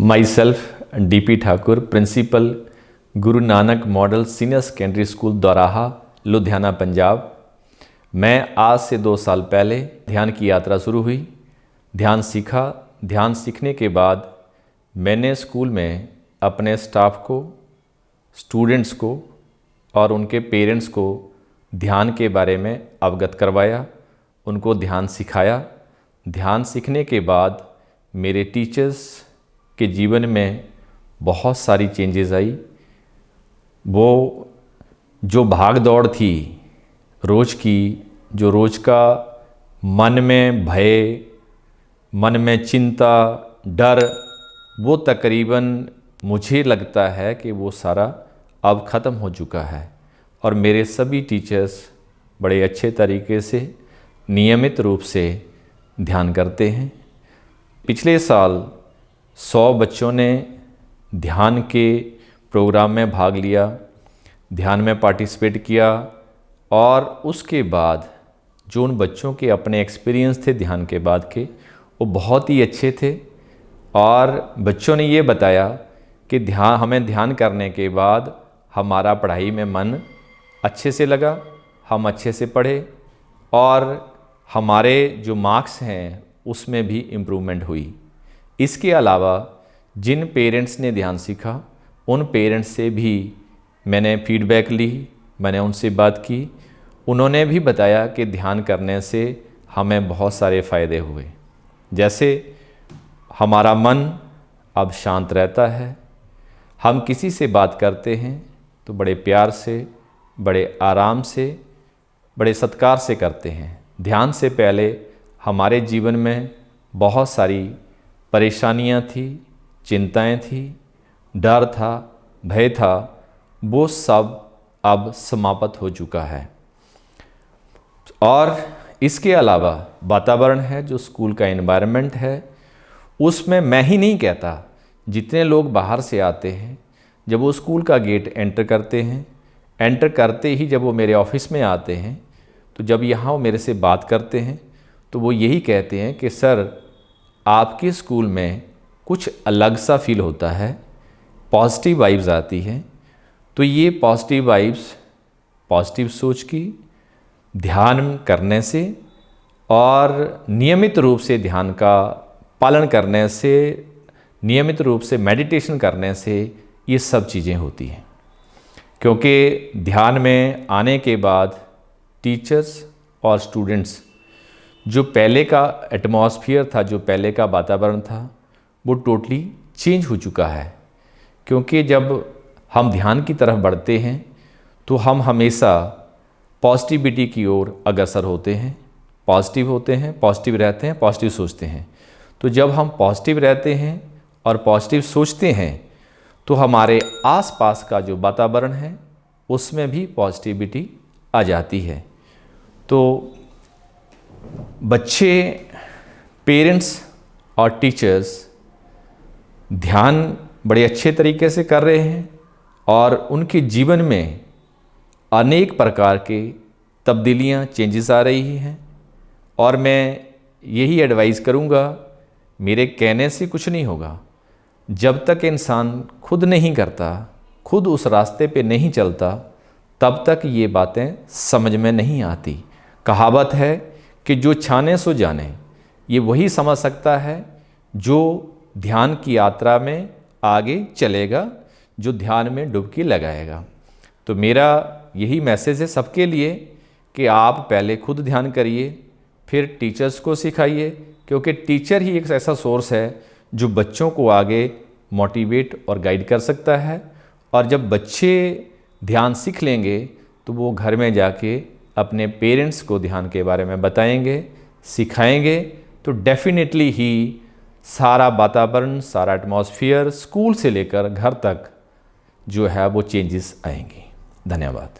My self DP Thakur, principal Guru Nanak model senior secondary school Doraha, Ludhiana, Punjab. मैं आज से 2 साल पहले ध्यान की यात्रा शुरू हुई। ध्यान सीखा। ध्यान सीखने के बाद मैंने स्कूल में अपने स्टाफ को, स्टूडेंट्स को और उनके पेरेंट्स को ध्यान के बारे में अवगत करवाया, उनको ध्यान सिखाया। ध्यान सीखने के बाद मेरे टीचर्स के जीवन में बहुत सारी चेंजेस आई। वो जो भाग दौड़ थी रोज़ की, जो रोज़ का मन में भय, मन में चिंता, डर, वो तकरीबन मुझे लगता है कि वो सारा अब ख़त्म हो चुका है। और मेरे सभी टीचर्स बड़े अच्छे तरीके से नियमित रूप से ध्यान करते हैं। पिछले साल 100 बच्चों ने ध्यान के प्रोग्राम में भाग लिया, ध्यान में पार्टिसिपेट किया। और उसके बाद जो उन बच्चों के अपने एक्सपीरियंस थे ध्यान के बाद के, वो बहुत ही अच्छे थे। और बच्चों ने ये बताया कि हमें ध्यान करने के बाद हमारा पढ़ाई में मन अच्छे से लगा, हम अच्छे से पढ़े और हमारे जो मार्क्स हैं उसमें भी इम्प्रूवमेंट हुई। इसके अलावा जिन पेरेंट्स ने ध्यान सीखा, उन पेरेंट्स से भी मैंने फीडबैक ली, मैंने उनसे बात की। उन्होंने भी बताया कि ध्यान करने से हमें बहुत सारे फ़ायदे हुए। जैसे हमारा मन अब शांत रहता है, हम किसी से बात करते हैं तो बड़े प्यार से, बड़े आराम से, बड़े सत्कार से करते हैं। ध्यान से पहले हमारे जीवन में बहुत सारी परेशानियां थी, चिंताएं थी, डर था, भय था, वो सब अब समाप्त हो चुका है। और इसके अलावा वातावरण है, जो स्कूल का एनवायरनमेंट है, उसमें मैं ही नहीं कहता, जितने लोग बाहर से आते हैं, जब वो स्कूल का गेट एंटर करते हैं, एंटर करते ही जब वो मेरे ऑफिस में आते हैं, तो जब यहाँ वो मेरे से बात करते हैं तो वो यही कहते हैं कि सर, आपके स्कूल में कुछ अलग सा फील होता है, पॉजिटिव वाइब्स आती हैं। तो ये पॉजिटिव वाइब्स पॉजिटिव सोच की, ध्यान करने से और नियमित रूप से ध्यान का पालन करने से, नियमित रूप से मेडिटेशन करने से ये सब चीज़ें होती हैं। क्योंकि ध्यान में आने के बाद टीचर्स और स्टूडेंट्स, जो पहले का एटमॉस्फेयर था, जो पहले का वातावरण था, वो टोटली चेंज हो चुका है। क्योंकि जब हम ध्यान की तरफ बढ़ते हैं तो हम हमेशा पॉजिटिविटी की ओर अग्रसर होते हैं, पॉजिटिव होते हैं, पॉजिटिव रहते हैं, पॉजिटिव सोचते हैं। तो जब हम पॉजिटिव रहते हैं और पॉजिटिव सोचते हैं तो हमारे आसपास का जो वातावरण है उसमें भी पॉजिटिविटी आ जाती है। तो बच्चे, पेरेंट्स और टीचर्स ध्यान बड़े अच्छे तरीके से कर रहे हैं और उनके जीवन में अनेक प्रकार के तब्दीलियां, चेंजेस आ रही हैं। और मैं यही एडवाइस करूंगा, मेरे कहने से कुछ नहीं होगा। जब तक इंसान खुद नहीं करता, खुद उस रास्ते पे नहीं चलता, तब तक ये बातें समझ में नहीं आती। कहावत है कि जो छाने सो जाने, ये वही समझ सकता है जो ध्यान की यात्रा में आगे चलेगा, जो ध्यान में डुबकी लगाएगा। तो मेरा यही मैसेज है सबके लिए कि आप पहले खुद ध्यान करिए, फिर टीचर्स को सिखाइए। क्योंकि टीचर ही एक ऐसा सोर्स है जो बच्चों को आगे मोटिवेट और गाइड कर सकता है। और जब बच्चे ध्यान सीख लेंगे तो वो घर में जाके अपने पेरेंट्स को ध्यान के बारे में बताएंगे, सिखाएंगे। तो डेफिनेटली ही सारा वातावरण, सारा एटमॉस्फेयर, स्कूल से लेकर घर तक जो है वो चेंजेस आएंगे। धन्यवाद।